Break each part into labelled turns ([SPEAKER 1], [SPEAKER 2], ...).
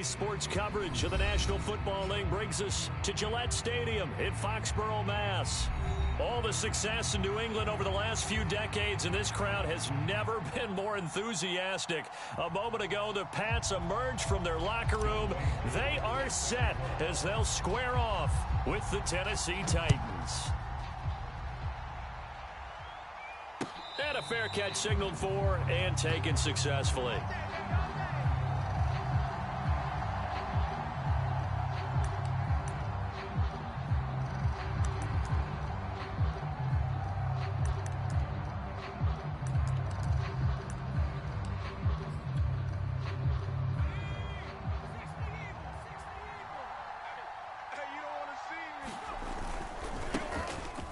[SPEAKER 1] Today's sports coverage of the National Football League brings us to Gillette Stadium in Foxborough, Mass. All the success in New England over the last few decades, and this crowd has never been more enthusiastic. A moment ago, the Pats emerged from their locker room. They are set as they'll square off with the Tennessee Titans. And a fair catch signaled for and taken successfully.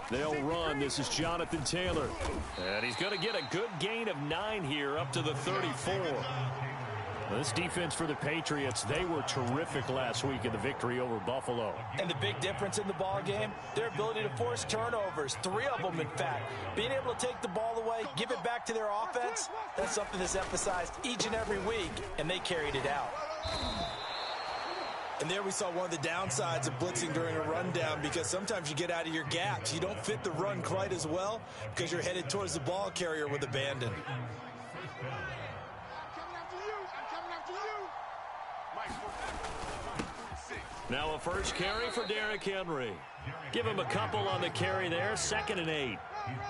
[SPEAKER 1] They'll run. This is Jonathan Taylor. And he's going to get a good gain of 9 here up to the 34. This defense for the Patriots, they were terrific last week in the victory over Buffalo.
[SPEAKER 2] And the big difference in the ball game, their ability to force turnovers, 3 of them in fact. Being able to take the ball away, give it back to their offense, that's something that's emphasized each and every week, and they carried it out.
[SPEAKER 3] And there we saw one of the downsides of blitzing during a rundown, because sometimes you get out of your gaps. You don't fit the run quite as well because you're headed towards the ball carrier with abandon.
[SPEAKER 1] Now a first carry for Derrick Henry. Give him a couple on the carry there, 2nd and 8.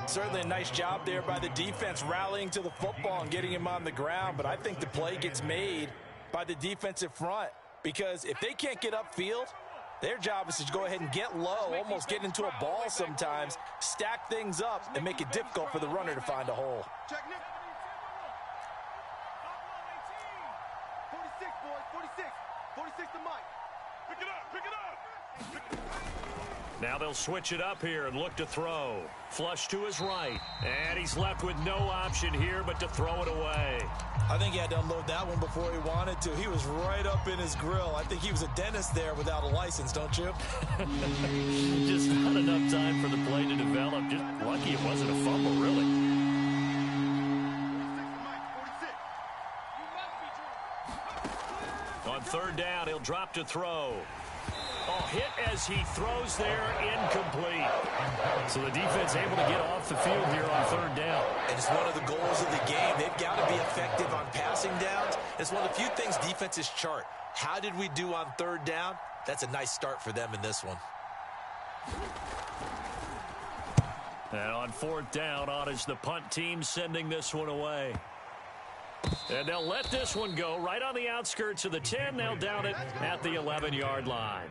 [SPEAKER 2] Certainly a nice job there by the defense rallying to the football and getting him on the ground, but I think the play gets made by the defensive front. Because if they can't get upfield, their job is to go ahead and get low, almost get into a ball sometimes, stack things up, and make it difficult for the runner to find a hole.
[SPEAKER 4] 46, boys, 46. 46 to Mike. Pick it up, pick it up.
[SPEAKER 1] Now they'll switch it up here and look to throw. Flush to his right. And he's left with no option here but to throw it away.
[SPEAKER 3] I think he had to unload that one before he wanted to. He was right up in his grill. I think he was a dentist there without a license, don't you?
[SPEAKER 1] Just not enough time for the play to develop. Just lucky it wasn't a fumble, really. On 3rd down, he'll drop to throw. Oh, hit as he throws there, incomplete. So the defense able to get off the field here on 3rd down.
[SPEAKER 3] And it's one of the goals of the game. They've got to be effective on passing downs. It's one of the few things defenses chart. How did we do on 3rd down? That's a nice start for them in this one.
[SPEAKER 1] And on 4th down, on is the punt team sending this one away. And they'll let this one go right on the outskirts of the 10. They'll down it at the 11-yard line.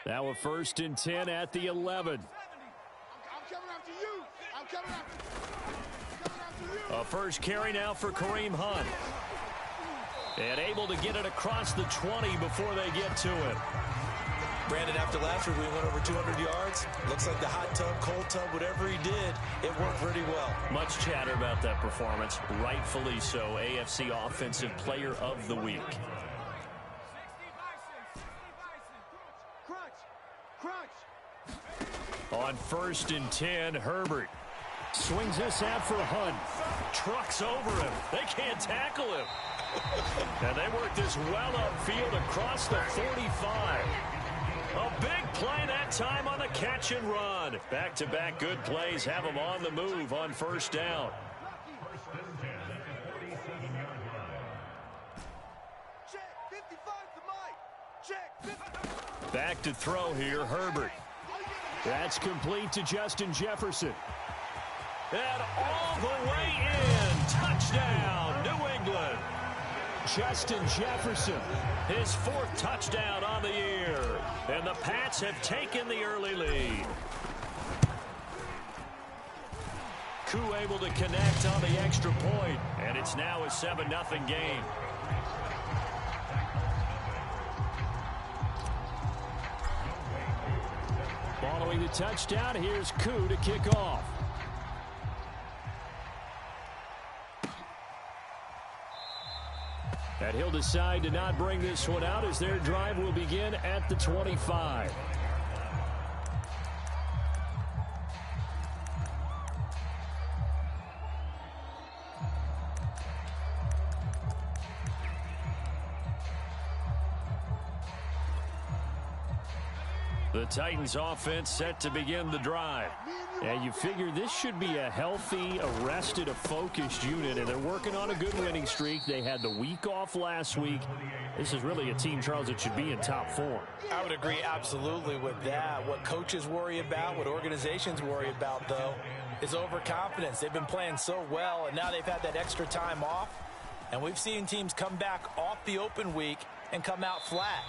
[SPEAKER 1] Now a 1st and 10 at the 11. A first carry now for Kareem Hunt. And able to get it across the 20 before they get to it.
[SPEAKER 3] Brandon, after last week we went over 200 yards. Looks like the hot tub, cold tub, whatever he did, it worked pretty well.
[SPEAKER 1] Much chatter about that performance. Rightfully so. AFC Offensive Player of the Week. On 1st and 10, Herbert swings this out for Hunt. Trucks over him. They can't tackle him. And they work this well upfield across the 45. A big play that time on the catch and run. Back-to-back good plays have them on the move on 1st down. Back to throw here, Herbert. That's complete to Justin Jefferson. And all the way in. Touchdown, New England. Justin Jefferson, his 4th touchdown on the year. And the Pats have taken the early lead. Koo able to connect on the extra point. And it's now a 7-0 game. Following the touchdown, here's Koo to kick off. And he'll decide to not bring this one out as their drive will begin at the 25. The Titans offense set to begin the drive. And you figure this should be a healthy, arrested, a focused unit, and they're working on a good winning streak. They had the week off last week. This is really a team, Charles, that should be in top form.
[SPEAKER 2] I would agree absolutely with that. What coaches worry about, what organizations worry about, though, is overconfidence. They've been playing so well, and now they've had that extra time off. And we've seen teams come back off the open week and come out flat.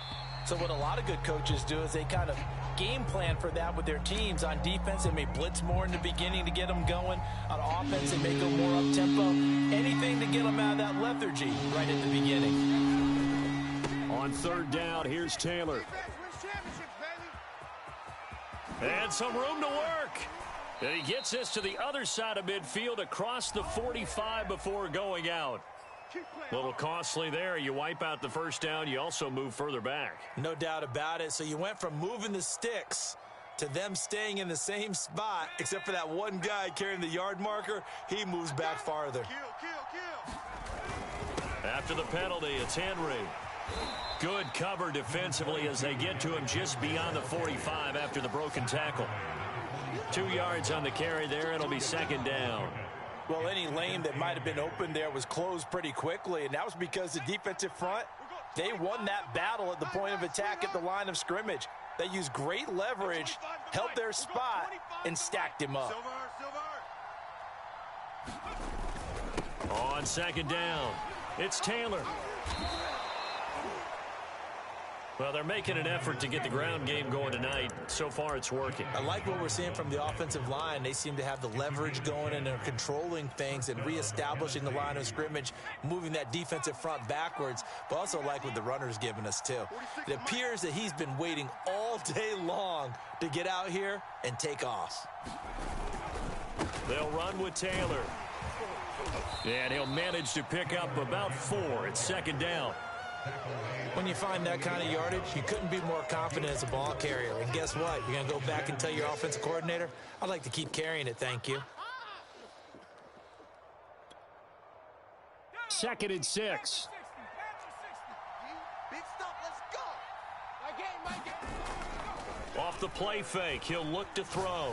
[SPEAKER 2] So what a lot of good coaches do is they kind of game plan for that with their teams. On defense, they may blitz more in the beginning to get them going. On offense, they may go more up-tempo. Anything to get them out of that lethargy right at the beginning.
[SPEAKER 1] On third down, here's Taylor. And some room to work. And he gets this to the other side of midfield across the 45 before going out. A little costly there. You wipe out the first down. You also move further back.
[SPEAKER 2] No doubt about it. So you went from moving the sticks to them staying in the same spot, except for that one guy carrying the yard marker. He moves back farther.
[SPEAKER 1] After the penalty, it's Henry. Good cover defensively as they get to him just beyond the 45 after the broken tackle. 2 yards on the carry there. It'll be second down.
[SPEAKER 2] Well, any lane that might have been open there was closed pretty quickly, and that was because the defensive front, they won that battle at the point of attack at the line of scrimmage. They used great leverage, held their spot, and stacked him up.
[SPEAKER 1] On second down, it's Taylor. Well, they're making an effort to get the ground game going tonight. So far, it's working.
[SPEAKER 2] I like what we're seeing from the offensive line. They seem to have the leverage going, and they're controlling things and reestablishing the line of scrimmage, moving that defensive front backwards, but also like what the runner's giving us, too. It appears that he's been waiting all day long to get out here and take off.
[SPEAKER 1] They'll run with Taylor. And he'll manage to pick up about 4. It's second down.
[SPEAKER 2] When you find that kind of yardage, you couldn't be more confident as a ball carrier. And guess what? You're going to go back and tell your offensive coordinator, I'd like to keep carrying it, thank you.
[SPEAKER 1] Second and 6. Off the play fake, he'll look to throw.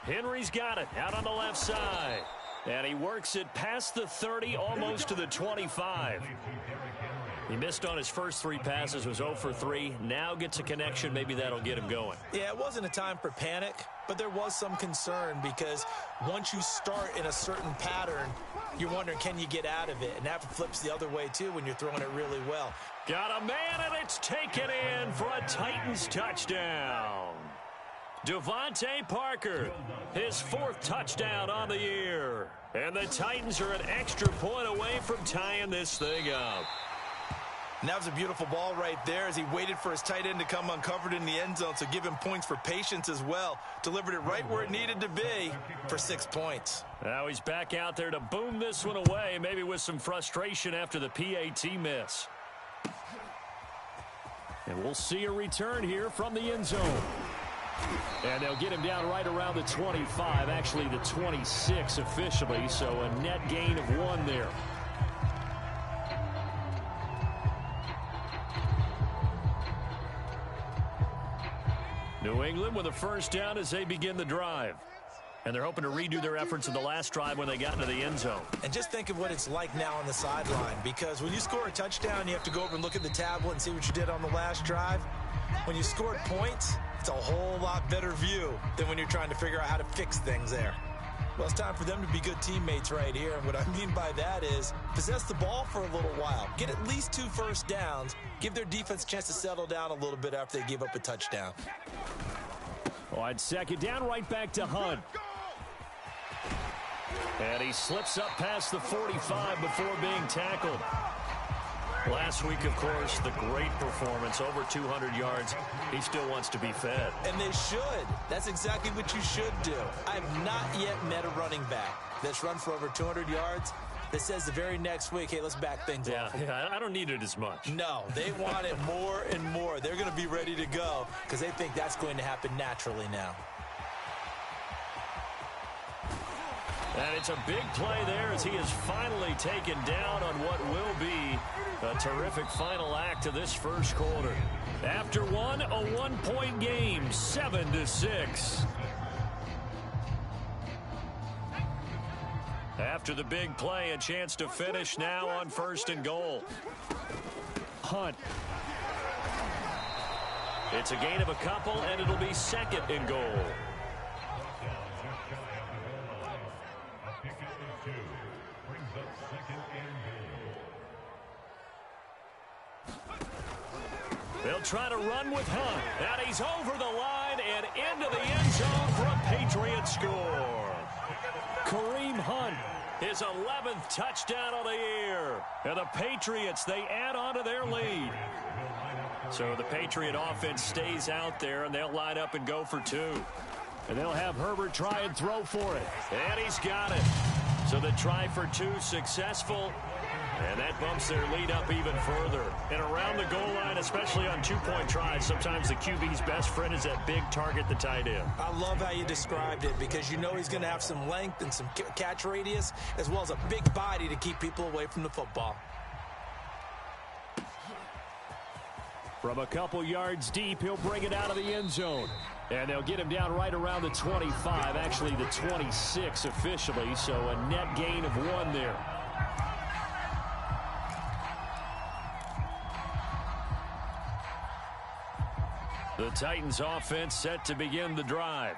[SPEAKER 1] Henry's got it out on the left side. And he works it past the 30, almost to the 25. He missed on his first 3 passes, was 0 for 3. Now gets a connection. Maybe that'll get him going.
[SPEAKER 2] Yeah, it wasn't a time for panic, but there was some concern because once you start in a certain pattern, you're wondering, can you get out of it? And that flips the other way, too, when you're throwing it really well.
[SPEAKER 1] Got a man, and it's taken in for a Titans touchdown. Devontae Parker, his 4th touchdown on the year. And the Titans are an extra point away from tying this thing up.
[SPEAKER 2] And that was a beautiful ball right there as he waited for his tight end to come uncovered in the end zone, so give him points for patience as well. Delivered it right where it needed to be for 6 points.
[SPEAKER 1] Now he's back out there to boom this one away, maybe with some frustration after the PAT miss. And we'll see a return here from the end zone. And they'll get him down right around the 25, actually the 26 officially, so a net gain of 1 there. New England with a first down as they begin the drive. And they're hoping to redo their efforts in the last drive when they got into the end zone.
[SPEAKER 2] And just think of what it's like now on the sideline, because when you score a touchdown, you have to go over and look at the tablet and see what you did on the last drive. When you scored points, it's a whole lot better view than when you're trying to figure out how to fix things there. Well, it's time for them to be good teammates right here. And what I mean by that is possess the ball for a little while. Get at least 2 first downs. Give their defense a chance to settle down a little bit after they give up a touchdown.
[SPEAKER 1] On second down, right back to Hunt. And he slips up past the 45 before being tackled. Last week, of course, the great performance, over 200 yards. He still wants to be fed.
[SPEAKER 2] And they should. That's exactly what you should do. I have not yet met a running back that's run for over 200 yards that says the very next week, hey, let's back things off.
[SPEAKER 1] Yeah, I don't need it as much.
[SPEAKER 2] No, they want it more and more. They're going to be ready to go because they think that's going to happen naturally now.
[SPEAKER 1] And it's a big play there as he is finally taken down on what will be a terrific final act of this first quarter. After one, a 1-point game, 7-6. After the big play, a chance to finish now on 1st and goal. Hunt. It's a gain of a couple, and it'll be 2nd and goal. They'll try to run with Hunt. And he's over the line and into the end zone for a Patriots score. Kareem Hunt, his 11th touchdown of the year. And the Patriots, they add on to their lead. So the Patriot offense stays out there, and they'll line up and go for 2. And they'll have Herbert try and throw for it. And he's got it. So the try for 2 successful. And that bumps their lead up even further. And around the goal line, especially on 2-point tries, sometimes the QB's best friend is that big target, the tight end.
[SPEAKER 2] I love how you described it because you know he's going to have some length and some catch radius as well as a big body to keep people away from the football.
[SPEAKER 1] From a couple yards deep, he'll bring it out of the end zone. And they'll get him down right around the 25, actually the 26 officially, so a net gain of 1 there. The Titans offense set to begin the drive.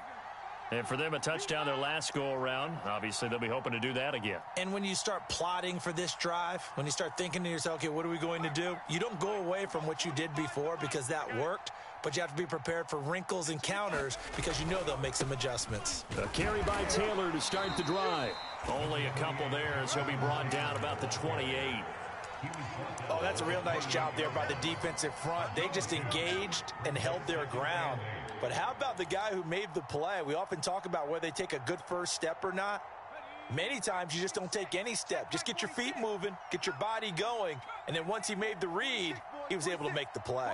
[SPEAKER 1] And for them, a touchdown their last go-around. Obviously, they'll be hoping to do that again.
[SPEAKER 2] And when you start plotting for this drive, when you start thinking to yourself, okay, what are we going to do? You don't go away from what you did before because that worked, but you have to be prepared for wrinkles and counters because you know they'll make some adjustments.
[SPEAKER 1] A carry by Taylor to start the drive. Only a couple there as he'll be brought down about the 28.
[SPEAKER 2] Oh, that's a real nice job there by the defensive front. They just engaged and held their ground. But how about the guy who made the play? We often talk about whether they take a good first step or not. Many times you just don't take any step. Just get your feet moving, get your body going, and then once he made the read, he was able to make the play.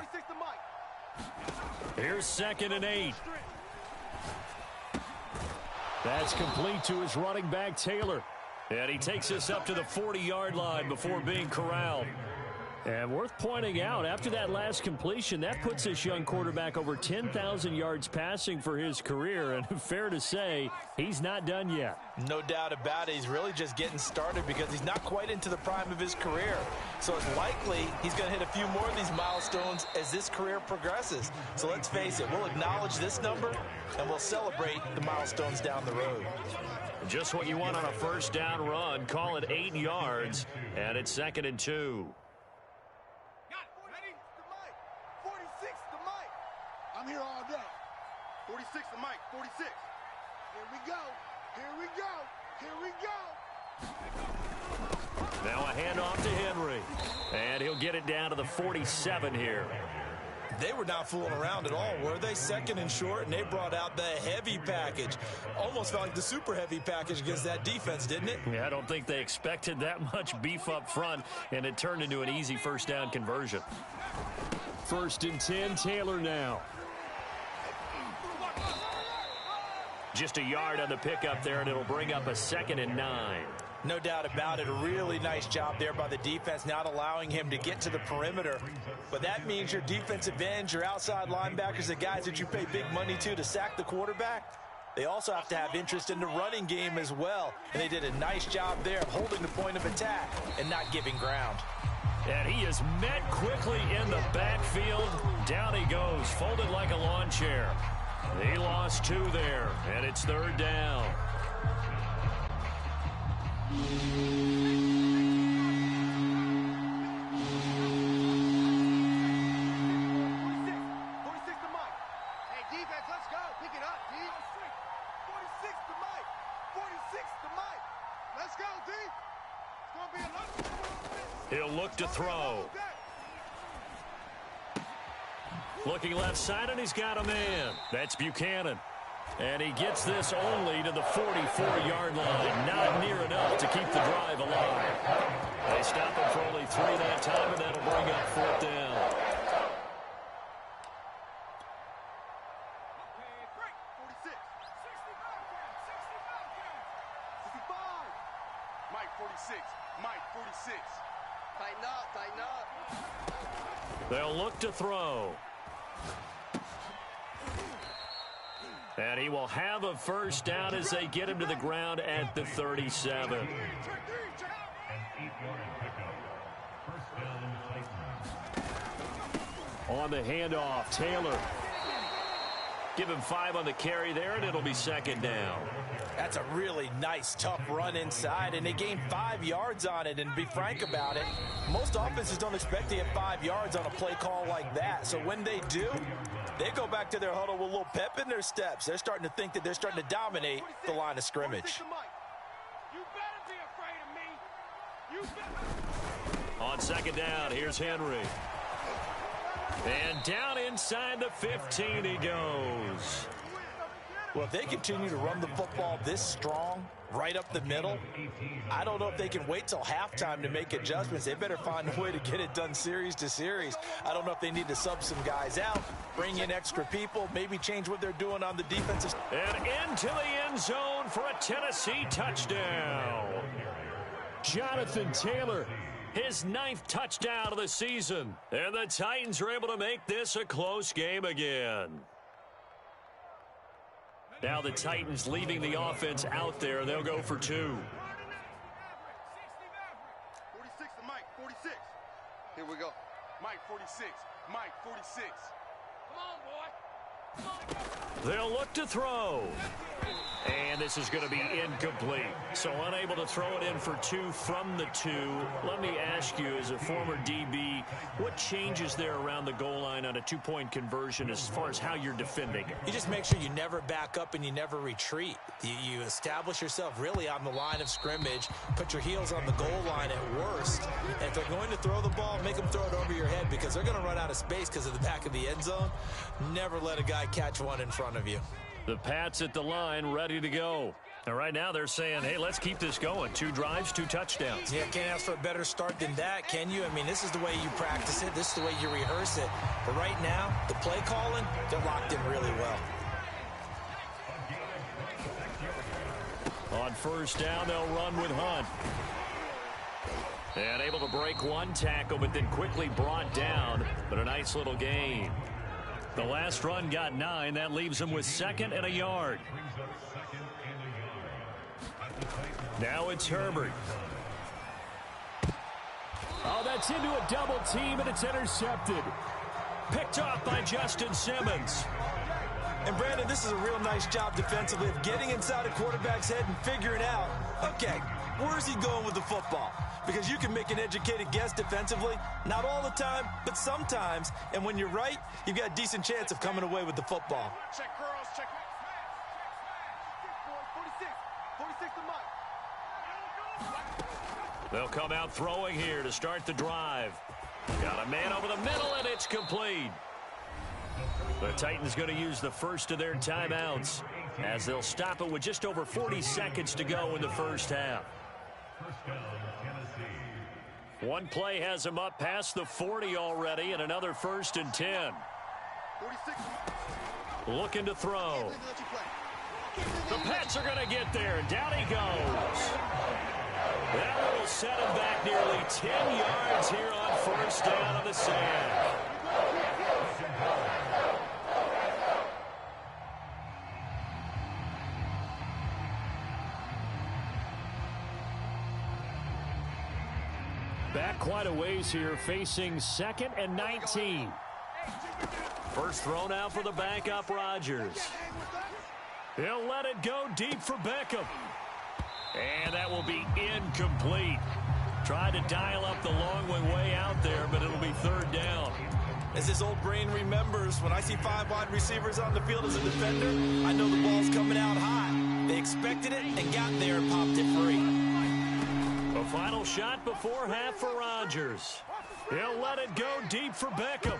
[SPEAKER 1] Here's 2nd and 8. That's complete to his running back, Taylor. And he takes us up to the 40-yard line before being corralled. And worth pointing out, after that last completion, that puts this young quarterback over 10,000 yards passing for his career. And fair to say, he's not done yet.
[SPEAKER 2] No doubt about it. He's really just getting started because he's not quite into the prime of his career. So it's likely he's going to hit a few more of these milestones as this career progresses. So let's face it, we'll acknowledge this number and we'll celebrate the milestones down the road.
[SPEAKER 1] Just what you want on a first down run. Call it 8 yards, and it's 2nd and 2.
[SPEAKER 4] I'm here all day. 46 to Mike, 46. Here we go. Here we go. Here we go.
[SPEAKER 1] Now a handoff to Henry. And he'll get it down to the 47 here.
[SPEAKER 2] They were not fooling around at all, were they? 2nd and short, and they brought out the heavy package. Almost felt like the super heavy package against that defense, didn't it?
[SPEAKER 1] Yeah, I don't think they expected that much beef up front, and it turned into an easy first down conversion. 1st and 10, Taylor now. Just a yard on the pickup there, and it'll bring up a 2nd and 9.
[SPEAKER 2] No doubt about it. A really nice job there by the defense, not allowing him to get to the perimeter. But that means your defensive ends, your outside linebackers, the guys that you pay big money to sack the quarterback, they also have to have interest in the running game as well. And they did a nice job there of holding the point of attack and not giving ground.
[SPEAKER 1] And he is met quickly in the backfield. Down he goes, folded like a lawn chair. He lost 2 there, and it's 3rd down.
[SPEAKER 4] 46 to Mike. Hey, defense, let's go. Pick it up, D. 46 to Mike. 46 to Mike. Let's go, D. It's going to be a
[SPEAKER 1] He'll look to throw. Looking left side, and he's got a man. That's Buchanan. And he gets this only to the 44-yard line. Not near enough to keep the drive alive. They stop him for only 3 that time, and that'll bring up 4th down.
[SPEAKER 4] 46. 65. Mike 46. Mike 46. Tighten up, tighten up.
[SPEAKER 1] They'll look to throw. And he will have a first down as they get him to the ground at the 37. On the handoff, Taylor. Give him 5 on the carry there, and it'll be 2nd down.
[SPEAKER 2] That's a really nice, tough run inside, and they gained 5 yards on it. And be frank about it, most offenses don't expect to get 5 yards on a play call like that. So when they do, they go back to their huddle with a little pep in their steps. They're starting to think that they're starting to dominate the line of scrimmage.
[SPEAKER 4] You better be afraid of me. You better.
[SPEAKER 1] On 2nd down, here's Henry. And down inside the 15 he goes.
[SPEAKER 2] Well, if they continue to run the football this strong, right up the middle, I don't know if they can wait till halftime to make adjustments. They better find a way to get it done series to series. I don't know if they need to sub some guys out, bring in extra people, maybe change what they're doing on the defensive.
[SPEAKER 1] And into the end zone for a Tennessee touchdown. Jonathan Taylor, his 9th touchdown of the season. And the Titans are able to make this a close game again. Now the Titans leaving the offense out there. They'll go for 2.
[SPEAKER 4] 46 to Mike, 46. Here we go. Mike 46. Mike 46. Come on, boy. Come on.
[SPEAKER 1] They'll look to throw. And this is going to be incomplete. So unable to throw it in for 2 from the 2. Let me ask you, as a former DB, what changes there around the goal line on a 2-point conversion as far as how you're defending it?
[SPEAKER 2] You just make sure you never back up and you never retreat. You establish yourself really on the line of scrimmage, put your heels on the goal line at worst. And if they're going to throw the ball, make them throw it over your head because they're going to run out of space because of the back of the end zone. Never let a guy catch one in front of you.
[SPEAKER 1] The Pats at the line, ready to go. And right now they're saying, hey, let's keep this going. 2 drives, 2 touchdowns.
[SPEAKER 2] Yeah, can't ask for a better start than that, can you? I mean, this is the way you practice it. This is the way you rehearse it. But right now, the play calling, they're locked in really well.
[SPEAKER 1] On 1st down, they'll run with Hunt. And able to break 1 tackle, but then quickly brought down. But a nice little gain. The last run got 9. That leaves him with 2nd and a yard. Now it's Herbert. Oh, that's into a double team, and it's intercepted. Picked off by Justin Simmons.
[SPEAKER 2] And, Brandon, this is a real nice job defensively of getting inside a quarterback's head and figuring out, okay, where's he going with the football? Because you can make an educated guess defensively, not all the time, but sometimes. And when you're right, you've got a decent chance of coming away with the football.
[SPEAKER 4] Check curls, check. 46. 46 to Mike.
[SPEAKER 1] They'll come out throwing here to start the drive. Got a man over the middle, and it's complete. The Titans going to use the first of their timeouts as they'll stop it with just over 40 seconds to go in the first half. One play has him up past the 40 already, and another 1st and 10.
[SPEAKER 4] 46.
[SPEAKER 1] Looking to throw. The Pats are going to get there, and down he goes. That will set him back nearly 10 yards here on 1st down on the sand. Back quite a ways here, facing 2nd and 19. First throw now for the backup Rodgers. He'll let it go deep for Beckham. And that will be incomplete. Tried to dial up the long way out there, but it'll be 3rd down.
[SPEAKER 2] As his old brain remembers, when I see 5 wide receivers on the field as a defender, I know the ball's coming out high. They expected it and got there and popped it free.
[SPEAKER 1] A final shot before half for Rodgers. He'll let it go deep for Beckham.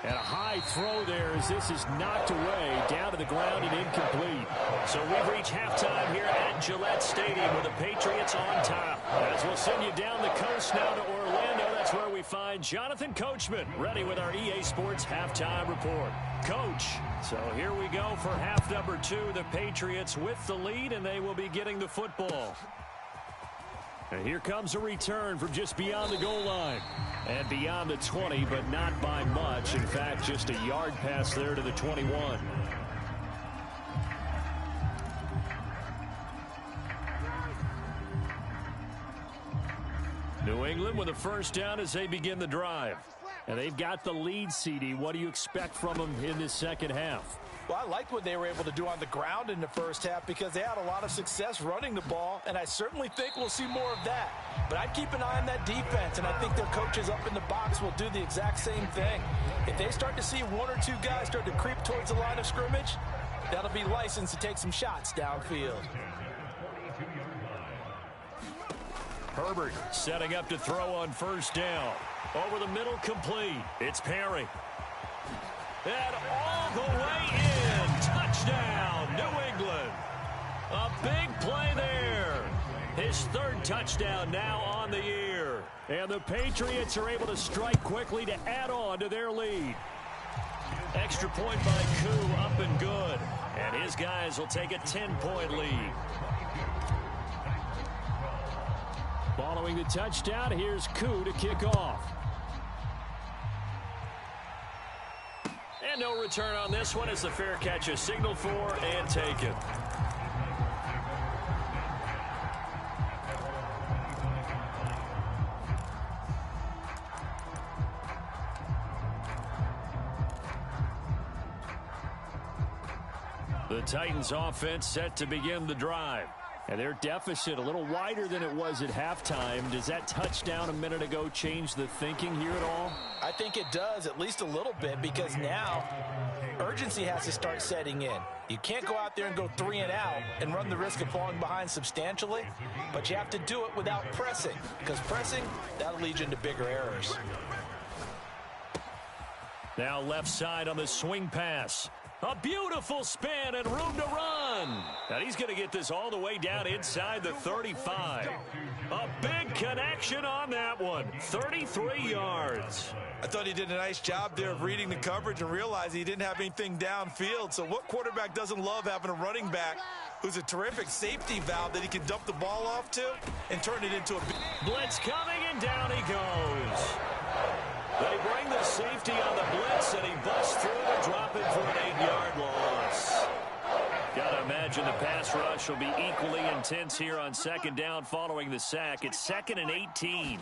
[SPEAKER 1] And a high throw there as this is knocked away, down to the ground and incomplete. So we've reached halftime here at Gillette Stadium with the Patriots on top. As we'll send you down the coast now to Orlando, that's where we find Jonathan Coachman, ready with our EA Sports halftime report. Coach, so here we go for half number 2. The Patriots with the lead, and they will be getting the football. And here comes a return from just beyond the goal line. And beyond the 20, but not by much. In fact, just a yard pass there to the 21. New England with a first down as they begin the drive. And they've got the lead, CD. What do you expect from them in this second half?
[SPEAKER 2] Well, I like what they were able to do on the ground in the first half because they had a lot of success running the ball, and I certainly think we'll see more of that. But I'd keep an eye on that defense, and I think their coaches up in the box will do the exact same thing. If they start to see one or two guys start to creep towards the line of scrimmage, that'll be licensed to take some shots downfield.
[SPEAKER 1] Herbert setting up to throw on first down. Over the middle, complete. It's Perry. And all the way in. Touchdown, New England. A big play there. His third touchdown now on the year. And the Patriots are able to strike quickly to add on to their lead. Extra point by Koo, up and good. And his guys will take a 10-point lead. Following the touchdown, here's Koo to kick off. And no return on this one as the fair catch is signaled for and taken. The Titans offense set to begin the drive. And their deficit a little wider than it was at halftime. Does that touchdown a minute ago change the thinking here at all?
[SPEAKER 2] I think it does, at least a little bit, because now urgency has to start setting in. You can't go out there and go 3 and out and run the risk of falling behind substantially, but you have to do it without pressing, because pressing, that'll lead you into bigger errors.
[SPEAKER 1] Now left side on the swing pass. A beautiful spin and room to run. And he's going to get this all the way down inside the 35. A big connection on that one. 33 yards.
[SPEAKER 2] I thought he did a nice job there of reading the coverage and realizing he didn't have anything downfield. So what quarterback doesn't love having a running back who's a terrific safety valve that he can dump the ball off to and turn it into a
[SPEAKER 1] blitz coming, and down he goes. They bring the safety on the blitz, and he busts through to drop it for an 8-yard loss. Gotta imagine the pass rush will be equally intense here on second down following the sack. It's 2nd and 18.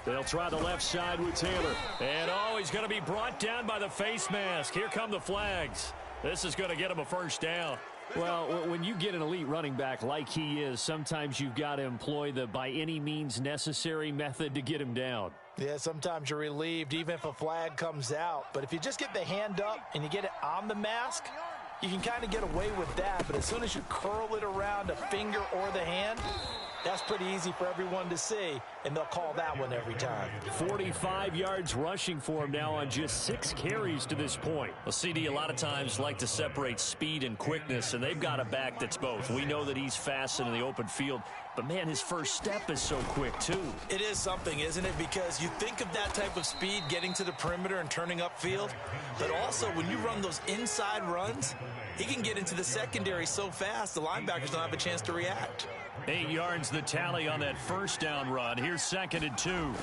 [SPEAKER 1] They'll try the left side with Taylor. And he's going to be brought down by the face mask. Here come the flags. This is going to get him a first down. Well, when you get an elite running back like he is, sometimes you've got to employ the by any means necessary method to get him down.
[SPEAKER 2] Yeah, sometimes you're relieved even if a flag comes out. But if you just get the hand up and you get it on the mask, you can kind of get away with that. But as soon as you curl it around a finger or the hand, that's pretty easy for everyone to see, and they'll call that one every time.
[SPEAKER 1] 45 yards rushing for him now on just 6 carries to this point. Well, CD a lot of times like to separate speed and quickness, and they've got a back that's both. We know that he's fast in the open field, but, man, his first step is so quick, too.
[SPEAKER 2] It is something, isn't it? Because you think of that type of speed getting to the perimeter and turning upfield, but also when you run those inside runs, he can get into the secondary so fast the linebackers don't have a chance to react.
[SPEAKER 1] 8 yards the tally on that first down run. Here's 2nd and 2.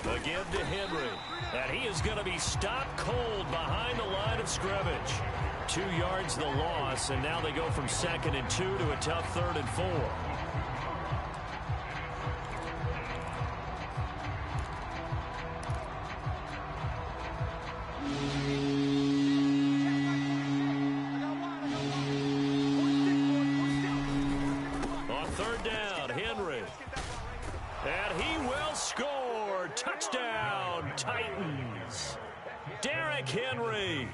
[SPEAKER 1] Again to Henry. And he is going to be stopped cold behind the line of scrimmage. 2 yards the loss, and now they go from 2nd and 2 to a tough 3rd and 4. On 3rd down, Henry. And he will score. Touchdown, Titans. Derrick Henry.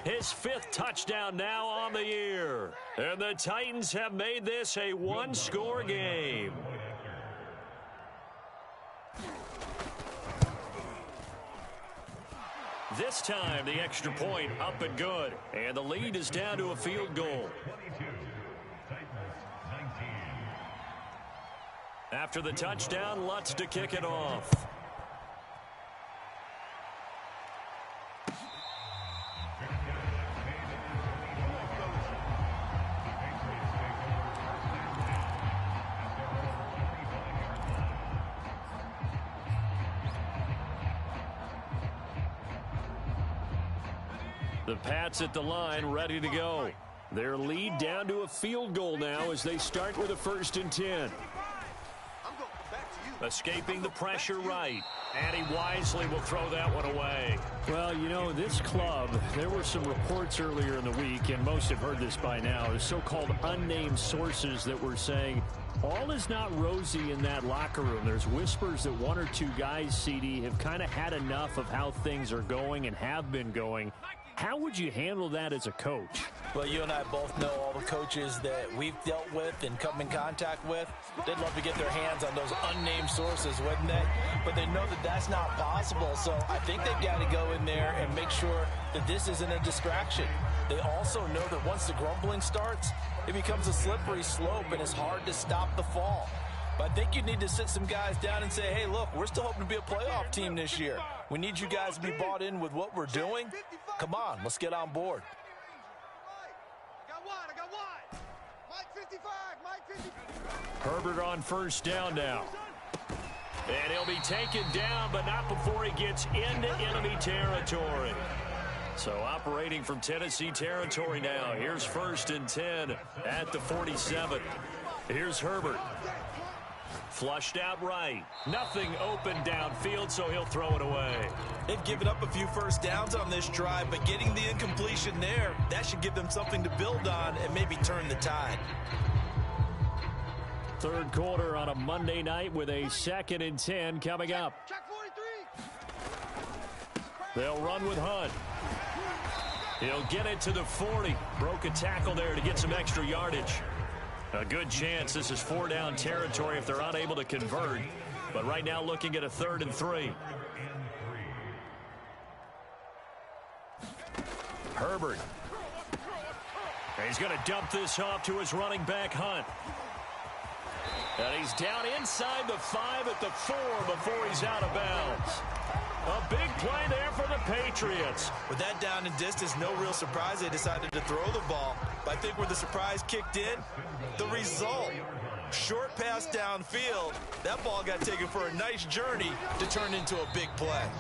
[SPEAKER 1] His 5th touchdown now on the year. And the Titans have made this a 1-score game. This time, the extra point up and good. And the lead is down to a field goal. After the touchdown, Lutz to kick it off. The Pats at the line, ready to go. Their lead down to a field goal now as they start with a 1st and 10. Escaping the pressure right. And he wisely will throw that one away. Well, you know, this club, there were some reports earlier in the week, and most have heard this by now, the so-called unnamed sources that were saying all is not rosy in that locker room. There's whispers that 1 or 2 guys, CD, have kind of had enough of how things are going and have been going. How would you handle that as a coach?
[SPEAKER 2] Well, you and I both know all the coaches that we've dealt with and come in contact with. They'd love to get their hands on those unnamed sources, wouldn't they? But they know that that's not possible. So I think they've got to go in there and make sure that this isn't a distraction. They also know that once the grumbling starts, it becomes a slippery slope and it's hard to stop the fall. But I think you need to sit some guys down and say, hey, look, we're still hoping to be a playoff team this year. We need you guys to be bought in with what we're doing. Come on, let's get on board.
[SPEAKER 4] I got one. Mike 55, Mike 55.
[SPEAKER 1] Herbert on 1st down now. And he'll be taken down, but not before he gets into enemy territory. So operating from Tennessee territory now. Here's 1st and 10 at the 47. Here's Herbert. Flushed out right. Nothing open downfield, so he'll throw it away.
[SPEAKER 2] They've given up a few 1st downs on this drive, but getting the incompletion there, that should give them something to build on and maybe turn the tide.
[SPEAKER 1] 3rd quarter on a Monday night with a 2nd and 10 coming up.
[SPEAKER 4] Check 43.
[SPEAKER 1] They'll run with Hunt. He'll get it to the 40. Broke a tackle there to get some extra yardage. A good chance this is 4-down territory if they're unable to convert. But right now looking at a 3rd and 3. Herbert. And he's going to dump this off to his running back, Hunt. And he's down inside the 5 at the 4 before he's out of bounds. A big play there for the Patriots.
[SPEAKER 2] With that down and distance, no real surprise they decided to throw the ball. But I think where the surprise kicked in, the result. Short pass downfield. That ball got taken for a nice journey to turn into a big play.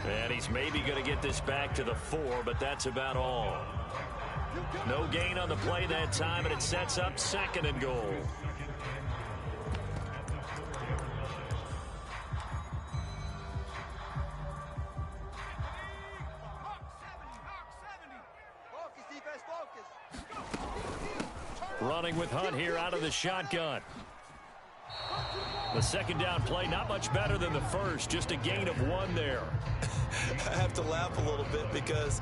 [SPEAKER 1] And he's maybe going to get this back to the 4, but that's about all. No gain on the play that time, and it sets up 2nd and goal. Running with Hunt here out of the shotgun. The 2nd down play, not much better than the 1st, just a gain of 1 there.
[SPEAKER 2] I have to laugh a little bit because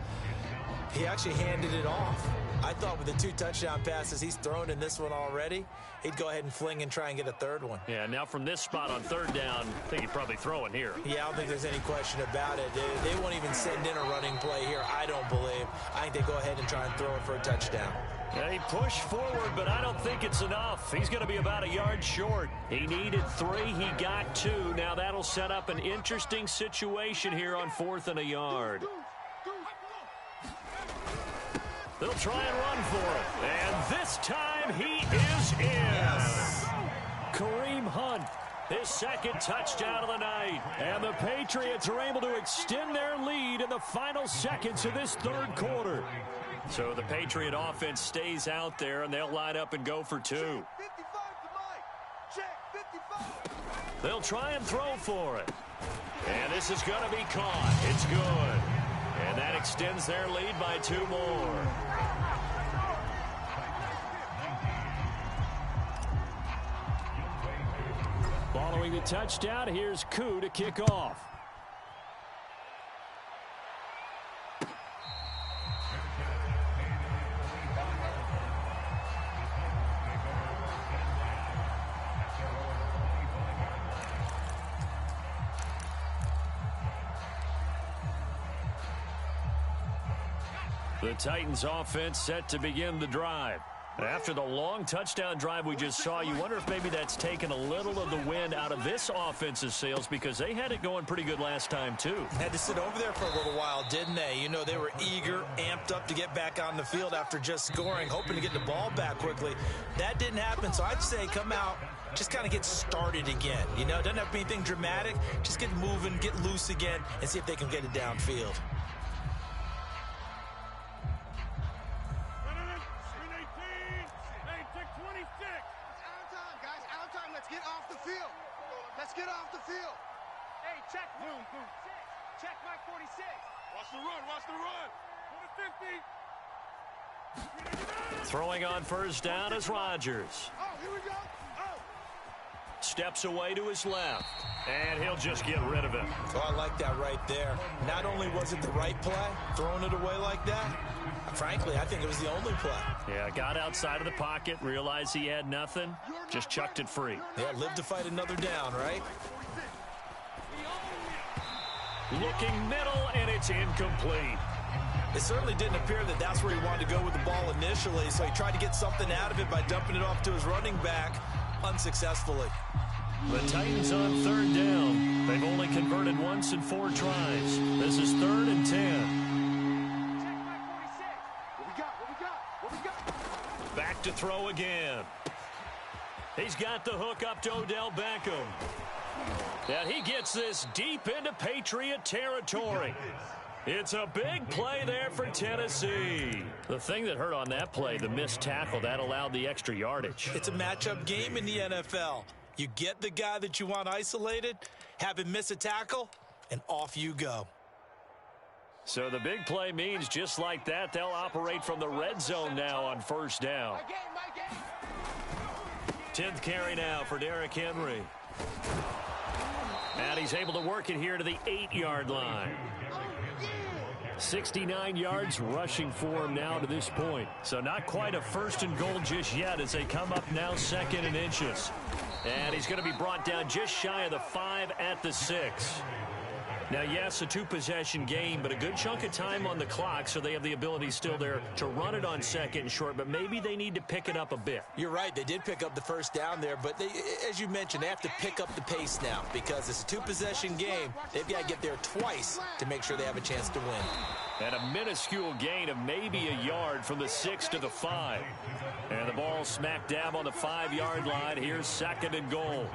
[SPEAKER 2] he actually handed it off. I thought with the 2 touchdown passes he's thrown in this one already, he'd go ahead and fling and try and get a 3rd one.
[SPEAKER 1] Yeah, now from this spot on 3rd down, I think he'd probably throw it here.
[SPEAKER 2] Yeah, I don't think there's any question about it. They won't even send in a running play here, I don't believe. I think they go ahead and try and throw it for a touchdown.
[SPEAKER 1] They push forward, but I don't think it's enough. He's going to be about a yard short. He needed 3. He got 2. Now that'll set up an interesting situation here on 4th and a yard. They'll try and run for it. And this time he is in. Yes. Kareem Hunt, his 2nd touchdown of the night. And the Patriots are able to extend their lead in the final seconds of this 3rd quarter. So the Patriot offense stays out there, and they'll line up and go for 2.
[SPEAKER 4] 55 to Mike. Check 55.
[SPEAKER 1] They'll try and throw for it. And this is going to be caught. It's good. And that extends their lead by 2 more. Following the touchdown, here's Koo to kick off. The Titans offense set to begin the drive. After the long touchdown drive we just saw, you wonder if maybe that's taken a little of the wind out of this offense's sails, because they had it going pretty good last time too.
[SPEAKER 2] Had to sit over there for a little while, didn't they? You know, they were eager, amped up to get back on the field after just scoring, hoping to get the ball back quickly. That didn't happen, so I'd say come out, just kind of get started again. You know, it doesn't have to be anything dramatic. Just get moving, get loose again, and see if they can get it downfield.
[SPEAKER 4] Let's get off the field. Hey, check. Boom. Check Mike 46. Watch the run. 50.
[SPEAKER 1] Throwing on first down is Rodgers.
[SPEAKER 4] Oh, here we go. Oh.
[SPEAKER 1] Steps away to his left. And he'll just get rid of it.
[SPEAKER 2] Oh, I like that right there. Not only was it the right play, throwing it away like that, frankly, I think it was the only play.
[SPEAKER 1] Yeah, got outside of the pocket, realized he had nothing, just chucked it free.
[SPEAKER 2] Yeah, live to fight another down, right?
[SPEAKER 1] Looking middle, and it's incomplete.
[SPEAKER 2] It certainly didn't appear that that's where he wanted to go with the ball initially, so he tried to get something out of it by dumping it off to his running back unsuccessfully.
[SPEAKER 1] The Titans on third down. They've only converted once in 4 tries. This is 3rd and 10. Back to throw again. He's got the hook up to Odell Beckham. And he gets this deep into Patriot territory. It's a big play there for Tennessee. The thing that hurt on that play, the missed tackle, that allowed the extra yardage.
[SPEAKER 2] It's a matchup game in the NFL. You get the guy that you want isolated, have him miss a tackle, and off you go.
[SPEAKER 1] So the big play means just like that, they'll operate from the red zone now on first down. 10th carry now for Derrick Henry. And he's able to work it here to the 8-yard line. 69 yards rushing for him now to this point. So not quite a 1st and goal just yet as they come up now 2nd and inches. And he's going to be brought down just shy of the 5 at the 6. Now, yes, a 2-possession game, but a good chunk of time on the clock, so they have the ability still there to run it on 2nd and short, but maybe they need to pick it up a bit.
[SPEAKER 2] You're right. They did pick up the first down there, but they, as you mentioned, they have to pick up the pace now because it's a 2-possession game. They've got to get there twice to make sure they have a chance to win.
[SPEAKER 1] And a minuscule gain of maybe a yard from the 6 to the 5. And the ball smack dab on the 5-yard line. Here's 2nd and goal.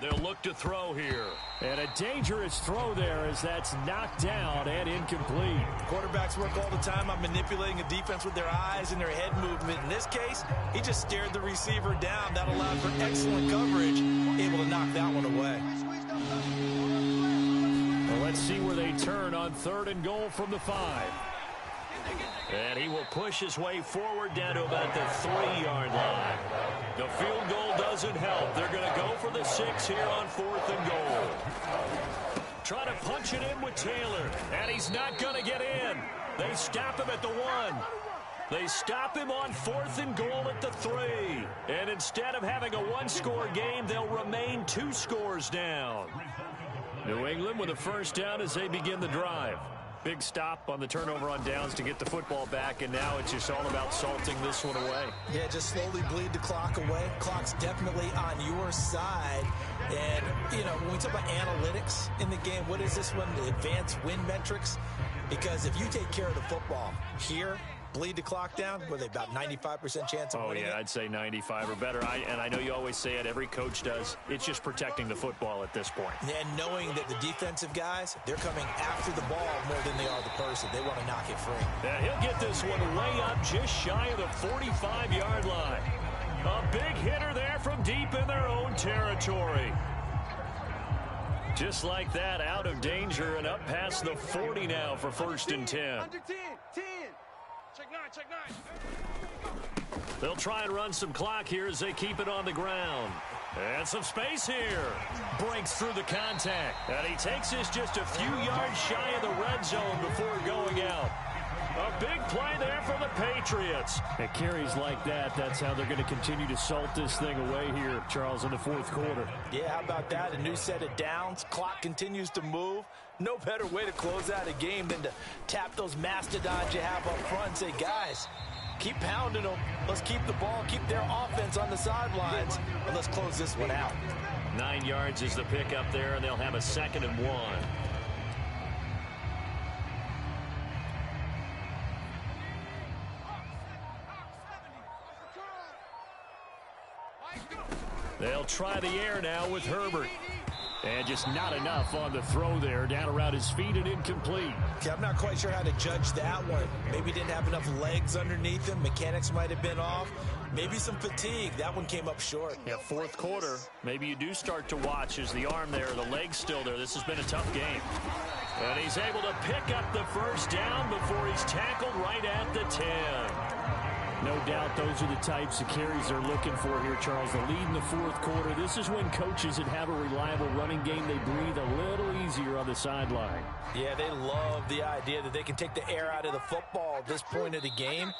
[SPEAKER 1] They'll look to throw here. And a dangerous throw there as that's knocked down and incomplete.
[SPEAKER 2] Quarterbacks work all the time on manipulating a defense with their eyes and their head movement. In this case, he just stared the receiver down. That allowed for excellent coverage, able to knock that one away.
[SPEAKER 1] Well, let's see where they turn on 3rd and goal from the 5. And he will push his way forward down to about the 3-yard line. The field goal doesn't help. They're going to go for the 6 here on 4th and goal. Try to punch it in with Taylor. And he's not going to get in. They stop him at the 1. They stop him on 4th and goal at the 3. And instead of having a 1-score game, they'll remain 2 scores down. New England with a first down as they begin the drive. Big stop on the turnover on downs to get the football back, and now it's just all about salting this one away.
[SPEAKER 2] Yeah, just slowly bleed the clock away. Clock's definitely on your side. And, you know, when we talk about analytics in the game, what is this one? The advanced win metrics? Because if you take care of the football here, bleed the clock down, were they about 95% chance of winning it?
[SPEAKER 1] I'd say 95 or better. And I know you always say it, every coach does. It's just protecting the football at this point.
[SPEAKER 2] And knowing that the defensive guys, they're coming after the ball more than they are the person. They want to knock it free.
[SPEAKER 1] And he'll get this one way up just shy of the 45-yard line. A big hitter there from deep in their own territory. Just like that, out of danger and up past the 40 now for 1st and 10.
[SPEAKER 4] Under 10. Check 9.
[SPEAKER 1] They'll try and run some clock here as they keep it on the ground. And some space here. Breaks through the contact. And he takes this just a few yards shy of the red zone before going out. A big play there for the Patriots.
[SPEAKER 5] At carries like that, that's how they're going to continue to salt this thing away here, Charles, in the fourth quarter.
[SPEAKER 2] Yeah, how about that? A new set of downs. Clock continues to move. No better way to close out a game than to tap those mastodons you have up front and say, guys, keep pounding them. Let's keep the ball, keep their offense on the sidelines, and let's close this one out.
[SPEAKER 1] 9 yards is the pickup there, and they'll have a 2nd and 1. They'll try the air now with Herbert. And just not enough on the throw there. Down around his feet and incomplete.
[SPEAKER 2] Okay, I'm not quite sure how to judge that one. Maybe didn't have enough legs underneath him. Mechanics might have been off. Maybe some fatigue. That one came up short.
[SPEAKER 1] Yeah, fourth quarter. Maybe you do start to watch as the arm there, the leg's still there. This has been a tough game. And he's able to pick up the first down before he's tackled right at the 10.
[SPEAKER 5] No doubt those are the types of carries they're looking for here, Charles. The lead in the fourth quarter. This is when coaches that have a reliable running game, they breathe a little easier on the sideline.
[SPEAKER 2] Yeah, they love the idea that they can take the air out of the football at this point of the game.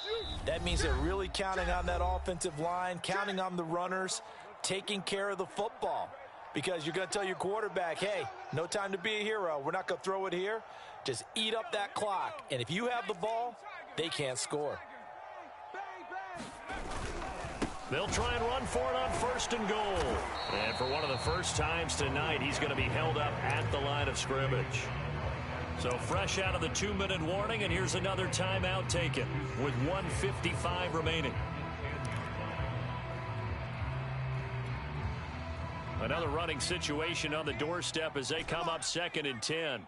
[SPEAKER 2] That means they're really counting on that offensive line, counting on the runners, taking care of the football. Because you're going to tell your quarterback, hey, no time to be a hero. We're not going to throw it here. Just eat up that clock. And if you have the ball, they can't score.
[SPEAKER 1] They'll try and run for it on 1st and goal. And for one of the first times tonight, he's going to be held up at the line of scrimmage. So fresh out of the 2-minute warning, and here's another timeout taken with 1:55 remaining. Another running situation on the doorstep as they come up 2nd and 10.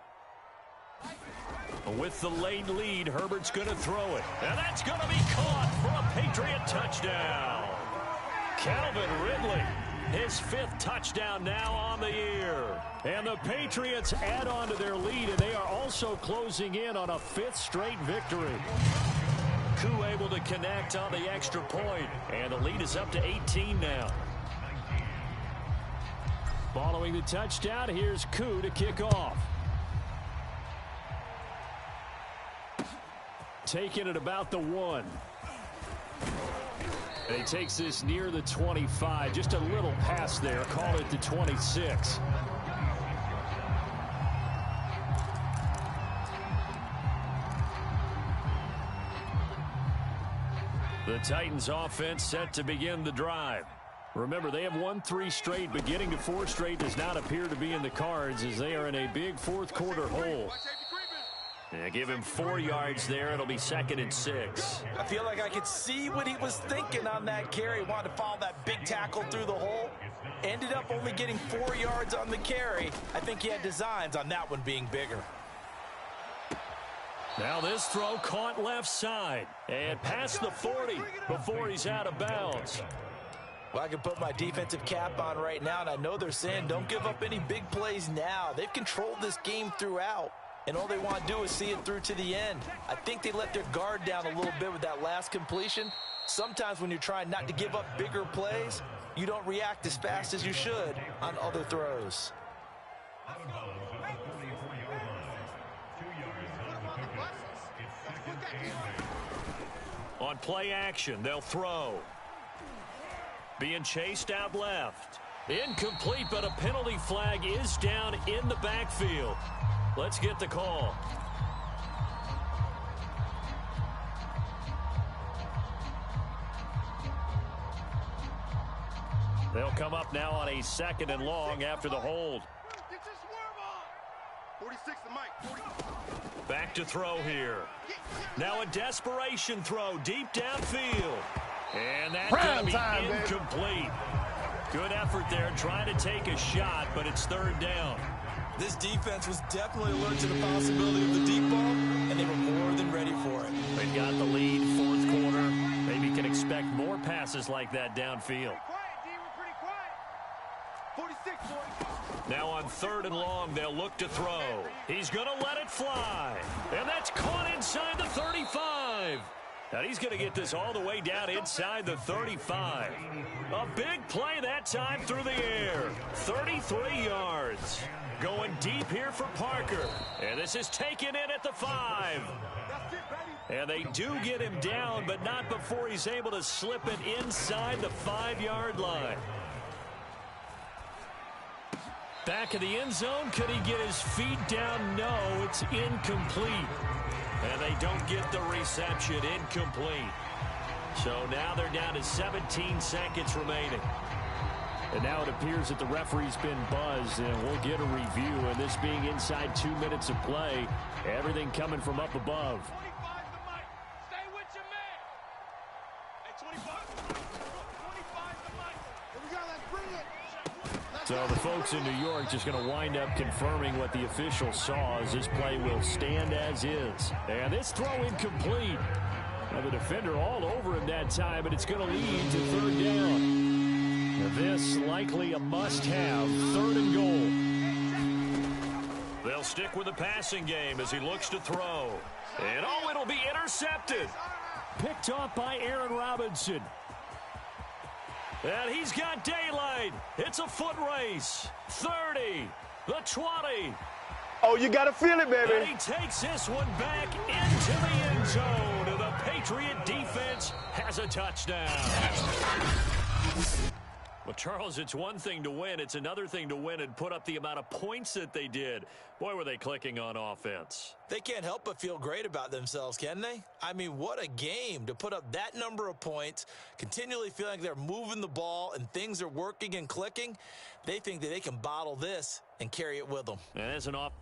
[SPEAKER 1] With the late lead, Herbert's going to throw it. And that's going to be caught for a Patriot touchdown. Calvin Ridley, his 5th touchdown now on the year. And the Patriots add on to their lead, and they are also closing in on a 5th straight victory. Koo able to connect on the extra point, and the lead is up to 18 now. Following the touchdown, here's Koo to kick off. Taking it about the 1. And he takes this near the 25. Just a little pass there. Call it the 26. The Titans offense set to begin the drive. Remember, they have won 3 straight, but getting to 4 straight does not appear to be in the cards as they are in a big fourth quarter hole. Yeah, give him 4 yards there. It'll be 2nd and 6.
[SPEAKER 2] I feel like I could see what he was thinking on that carry. Wanted to follow that big tackle through the hole. Ended up only getting 4 yards on the carry. I think he had designs on that one being bigger.
[SPEAKER 1] Now this throw caught left side and past the 40 before he's out of bounds.
[SPEAKER 2] Well, I can put my defensive cap on right now, and I know they're saying don't give up any big plays now. They've controlled this game throughout. And all they want to do is see it through to the end. I think they let their guard down a little bit with that last completion. Sometimes when you're trying not to give up bigger plays, you don't react as fast as you should on other throws.
[SPEAKER 1] On play action, they'll throw. Being chased out left. Incomplete, but a penalty flag is down in the backfield. Let's get the call. They'll come up now on a 2nd and long after the hold. Back to throw here. Now a desperation throw deep downfield. And that's going to be incomplete. Good effort there trying to take a shot, but it's 3rd down.
[SPEAKER 2] This defense was definitely alert to the possibility of the deep ball, and they were more than ready for it.
[SPEAKER 1] They've got the lead, 4th quarter. Maybe can expect more passes like that downfield. Now on 3rd and long, they'll look to throw. He's going to let it fly. And that's caught inside the 35. And he's going to get this all the way down inside the 35. A big play that time through the air. 33 yards. Going deep here for Parker. And this is taken in at the 5. And they do get him down, but not before he's able to slip it inside the 5-yard line. Back of the end zone. Could he get his feet down? No, it's incomplete. And they don't get the reception. Incomplete. So now they're down to 17 seconds remaining. And now it appears that the referee's been buzzed, and we'll get a review. And this being inside 2 minutes of play, everything coming from up above.
[SPEAKER 4] 25 the mic. Stay with your man. Hey, 25 the mic. Here we go. Let's bring it.
[SPEAKER 5] So the folks in New York just going to wind up confirming what the official saw, as this play will stand as is. And this throw incomplete. Now the defender all over him that time, but it's going to lead to 3rd down. This likely a must-have, 3rd and goal.
[SPEAKER 1] They'll stick with the passing game as he looks to throw. And oh, it'll be intercepted.
[SPEAKER 5] Picked off by Aaron Robinson.
[SPEAKER 1] And he's got daylight. It's a foot race. 30, the 20.
[SPEAKER 6] Oh, you got to feel it, baby.
[SPEAKER 1] And he takes this one back into the end zone. And the Patriot defense has a touchdown. Well, Charles, it's one thing to win. It's another thing to win and put up the amount of points that they did. Boy, were they clicking on offense.
[SPEAKER 2] They can't help but feel great about themselves, can they? I mean, what a game to put up that number of points, continually feeling like they're moving the ball and things are working and clicking. They think that they can bottle this and carry it with them.
[SPEAKER 1] And as an off